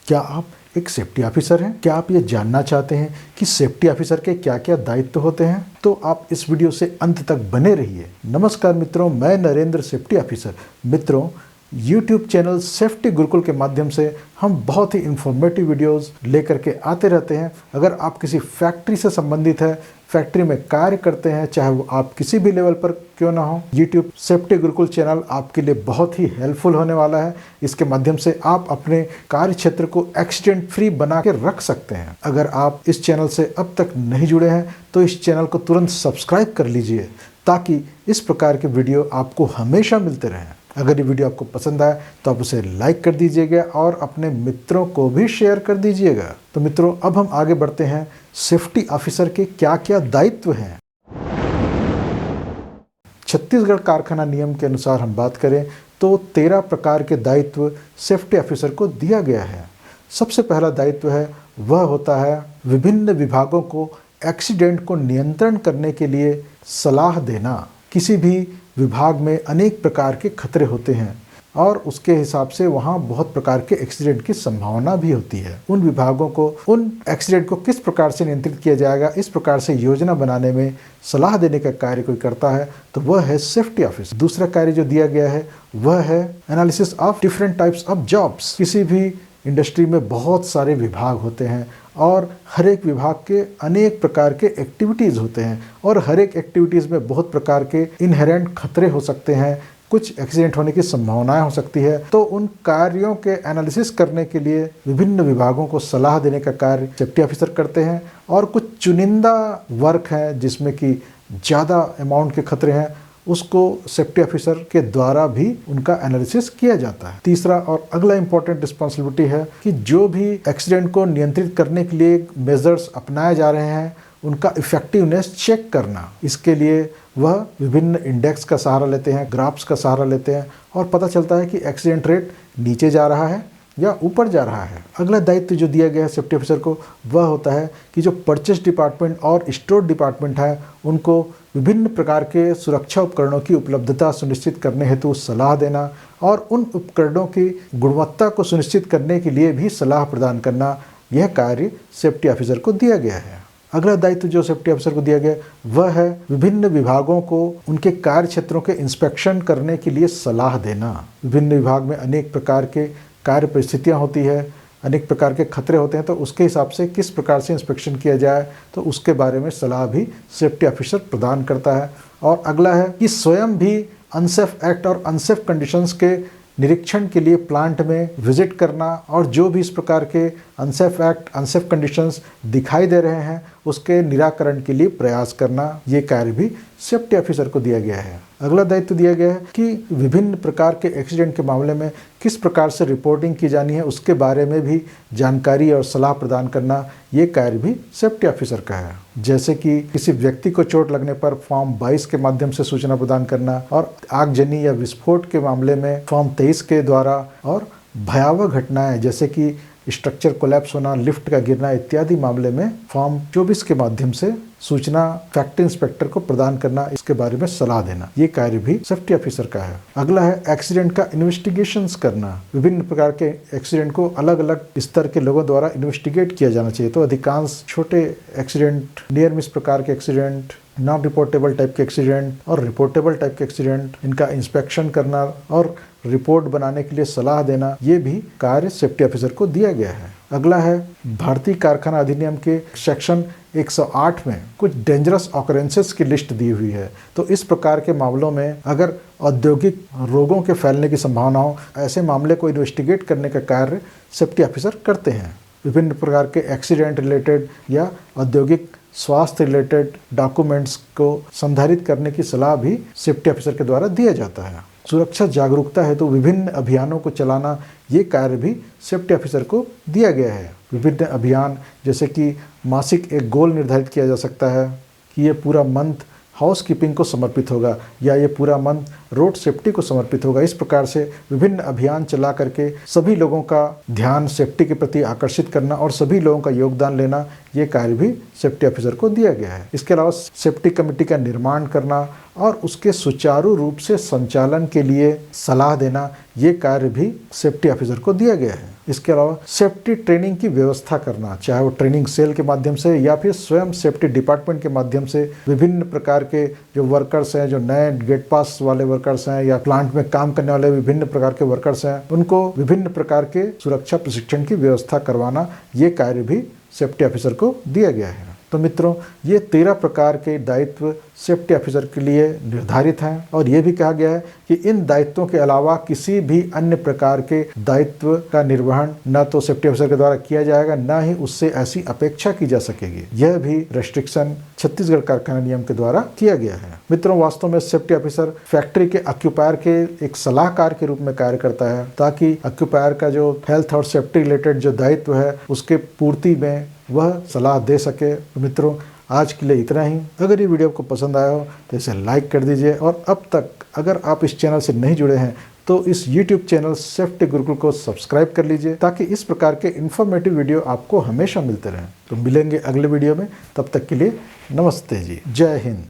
क्या आप एक सेफ्टी ऑफिसर हैं? क्या आप ये जानना चाहते हैं कि सेफ्टी ऑफिसर के क्या क्या दायित्व होते हैं? तो आप इस वीडियो से अंत तक बने रहिए। नमस्कार मित्रों, मैं नरेंद्र, सेफ्टी ऑफिसर। मित्रों, YouTube चैनल सेफ्टी गुरुकुल के माध्यम से हम बहुत ही इंफॉर्मेटिव वीडियोस लेकर के आते रहते हैं। अगर आप किसी फैक्ट्री से संबंधित है, फैक्ट्री में कार्य करते हैं, चाहे वो आप किसी भी लेवल पर क्यों ना हो, YouTube सेफ्टी गुरुकुल चैनल आपके लिए बहुत ही हेल्पफुल होने वाला है। इसके माध्यम से आप अपने कार्य क्षेत्र को एक्सीडेंट फ्री बना के रख सकते हैं। अगर आप इस चैनल से अब तक नहीं जुड़े हैं तो इस चैनल को तुरंत सब्सक्राइब कर लीजिए, ताकि इस प्रकार के वीडियो आपको हमेशा मिलते रहें। अगर ये वीडियो आपको पसंद आए तो आप उसे लाइक कर दीजिएगा और अपने मित्रों को भी शेयर कर दीजिएगा। तो मित्रों, अब हम आगे बढ़ते हैं। सेफ्टी ऑफिसर के क्या क्या दायित्व हैं? छत्तीसगढ़ कारखाना नियम के अनुसार हम बात करें तो 13 प्रकार के दायित्व सेफ्टी ऑफिसर को दिया गया है। सबसे पहला दायित्व है, वह होता है विभिन्न विभागों को एक्सीडेंट को नियंत्रण करने के लिए सलाह देना। किसी भी विभाग में अनेक प्रकार के खतरे होते हैं और उसके हिसाब से वहाँ बहुत प्रकार के एक्सीडेंट की संभावना भी होती है। उन विभागों को उन एक्सीडेंट को किस प्रकार से नियंत्रित किया जाएगा, इस प्रकार से योजना बनाने में सलाह देने का कार्य कोई करता है तो वह है सेफ्टी ऑफिसर। दूसरा कार्य जो दिया गया है वह है analysis of different types of jobs. किसी भी इंडस्ट्री में बहुत सारे विभाग होते हैं और हर एक विभाग के अनेक प्रकार के एक्टिविटीज़ होते हैं और हर एक एक्टिविटीज़ में बहुत प्रकार के इनहेरेंट खतरे हो सकते हैं, कुछ एक्सीडेंट होने की संभावनाएं हो सकती है। तो उन कार्यों के एनालिसिस करने के लिए विभिन्न विभागों को सलाह देने का कार्य सेफ्टी ऑफिसर करते हैं। और कुछ चुनिंदा वर्क है जिसमें कि ज़्यादा अमाउंट के खतरे हैं, उसको सेफ्टी ऑफिसर के द्वारा भी उनका एनालिसिस किया जाता है। तीसरा और अगला इंपॉर्टेंट रिस्पॉन्सिबिलिटी है कि जो भी एक्सीडेंट को नियंत्रित करने के लिए मेजर्स अपनाए जा रहे हैं उनका इफेक्टिवनेस चेक करना। इसके लिए वह विभिन्न इंडेक्स का सहारा लेते हैं, ग्राफ्स का सहारा लेते हैं और पता चलता है कि एक्सीडेंट रेट नीचे जा रहा है या ऊपर जा रहा है। अगला दायित्व जो दिया गया है सेफ्टी ऑफिसर को वह होता है कि जो परचेस डिपार्टमेंट और स्टोर डिपार्टमेंट है उनको विभिन्न प्रकार के सुरक्षा उपकरणों की उपलब्धता सुनिश्चित करने हेतु सलाह देना और उन उपकरणों की गुणवत्ता को सुनिश्चित करने के लिए भी सलाह प्रदान करना। यह कार्य सेफ्टी ऑफिसर को दिया गया है। अगला दायित्व जो सेफ्टी ऑफिसर को दिया गया वह है विभिन्न विभागों को उनके कार्य क्षेत्रों के इंस्पेक्शन करने के लिए सलाह देना। विभिन्न विभाग में अनेक प्रकार के कार्य परिस्थितियाँ होती है, अनेक प्रकार के खतरे होते हैं, तो उसके हिसाब से किस प्रकार से इंस्पेक्शन किया जाए तो उसके बारे में सलाह भी सेफ्टी ऑफिसर प्रदान करता है। और अगला है कि स्वयं भी अनसेफ एक्ट और अनसेफ कंडीशंस के निरीक्षण के लिए प्लांट में विजिट करना और जो भी इस प्रकार के अनसेफ एक्ट, अनसेफ कंडीशंस दिखाई दे रहे हैं उसके निराकरण के लिए प्रयास करना। ये कार्य भी सेफ्टी ऑफिसर को दिया गया है। अगला दायित्व दिया गया है कि विभिन्न प्रकार के एक्सीडेंट के मामले में किस प्रकार से रिपोर्टिंग की जानी है उसके बारे में भी जानकारी और सलाह प्रदान करना। ये कार्य भी सेफ्टी ऑफिसर का है। जैसे कि किसी व्यक्ति को चोट लगने पर फॉर्म 22 के माध्यम से सूचना प्रदान करना और आगजनी या विस्फोट के मामले में फॉर्म 23 के द्वारा, और भयावह घटनाएं जैसे कि स्ट्रक्चर कोलैप्स होना, लिफ्ट का गिरना इत्यादि मामले में फॉर्म 24 के माध्यम से सूचना फैक्ट्री इंस्पेक्टर को प्रदान करना, इसके बारे में सलाह देना। ये कार्य भी सेफ्टी ऑफिसर का है। अगला है एक्सीडेंट का इन्वेस्टिगेशंस करना। विभिन्न प्रकार के एक्सीडेंट को अलग अलग स्तर के लोगों द्वारा इन्वेस्टिगेट किया जाना चाहिए। तो अधिकांश छोटे एक्सीडेंट, नियर मिस प्रकार के एक्सीडेंट, नॉन रिपोर्टेबल टाइप के एक्सीडेंट और रिपोर्टेबल टाइप के एक्सीडेंट, इनका इंस्पेक्शन करना और रिपोर्ट बनाने के लिए सलाह देना, ये भी कार्य सेफ्टी ऑफिसर को दिया गया है। अगला है भारतीय कारखाना अधिनियम के सेक्शन 108 में कुछ डेंजरस ऑकरेंसेस की लिस्ट दी हुई है। तो इस प्रकार के मामलों में अगर औद्योगिक रोगों के फैलने की संभावना हो, ऐसे मामले को इन्वेस्टिगेट करने का कार्य सेफ्टी ऑफिसर करते हैं। विभिन्न प्रकार के एक्सीडेंट रिलेटेड या औद्योगिक स्वास्थ्य रिलेटेड डॉक्यूमेंट्स को संधारित करने की सलाह भी सेफ्टी ऑफिसर के द्वारा दिया जाता है। सुरक्षा जागरूकता है तो विभिन्न अभियानों को चलाना, ये कार्य भी सेफ्टी ऑफिसर को दिया गया है। विभिन्न अभियान जैसे कि मासिक एक गोल निर्धारित किया जा सकता है कि ये पूरा मंथ हाउस कीपिंग को समर्पित होगा या ये पूरा मंथ रोड सेफ्टी को समर्पित होगा। इस प्रकार से विभिन्न अभियान चला करके सभी लोगों का ध्यान सेफ्टी के प्रति आकर्षित करना और सभी लोगों का योगदान लेना, ये कार्य भी सेफ्टी ऑफिसर को दिया गया है। इसके अलावा सेफ्टी कमेटी का निर्माण करना और उसके सुचारू रूप से संचालन के लिए सलाह देना, ये कार्य भी सेफ्टी ऑफिसर को दिया गया है। इसके अलावा सेफ्टी ट्रेनिंग की व्यवस्था करना, चाहे वो ट्रेनिंग सेल के माध्यम से या फिर स्वयं सेफ्टी डिपार्टमेंट के माध्यम से विभिन्न प्रकार के जो वर्कर्स हैं, जो नए गेट पास वाले वर्कर्स हैं या प्लांट में काम करने वाले विभिन्न प्रकार के वर्कर्स हैं, उनको विभिन्न प्रकार के सुरक्षा प्रशिक्षण की व्यवस्था करवाना, ये कार्य भी सेफ्टी ऑफिसर को दिया गया है। तो मित्रों, ये 13 प्रकार के दायित्व सेफ्टी ऑफिसर के लिए निर्धारित हैं और ये भी कहा गया है कि इन दायित्वों के अलावा किसी भी अन्य प्रकार के दायित्व का निर्वहन न तो सेफ्टी ऑफिसर के द्वारा किया जाएगा, न ही उससे ऐसी अपेक्षा की जा सकेगी। यह भी रेस्ट्रिक्शन छत्तीसगढ़ कारखाना नियम के द्वारा किया गया है। मित्रों, वास्तव में सेफ्टी ऑफिसर फैक्ट्री के ऑक्यूपायर के एक सलाहकार के रूप में कार्य करता है, ताकि ऑक्यूपायर का जो हेल्थ और सेफ्टी रिलेटेड जो दायित्व है उसके पूर्ति में वह सलाह दे सके। तो मित्रों, आज के लिए इतना ही। अगर ये वीडियो आपको पसंद आया हो तो इसे लाइक कर दीजिए और अब तक अगर आप इस चैनल से नहीं जुड़े हैं तो इस YouTube चैनल सेफ्टी गुरुकुल को सब्सक्राइब कर लीजिए, ताकि इस प्रकार के इन्फॉर्मेटिव वीडियो आपको हमेशा मिलते रहें। तो मिलेंगे अगले वीडियो में, तब तक के लिए नमस्ते जी, जय हिंद।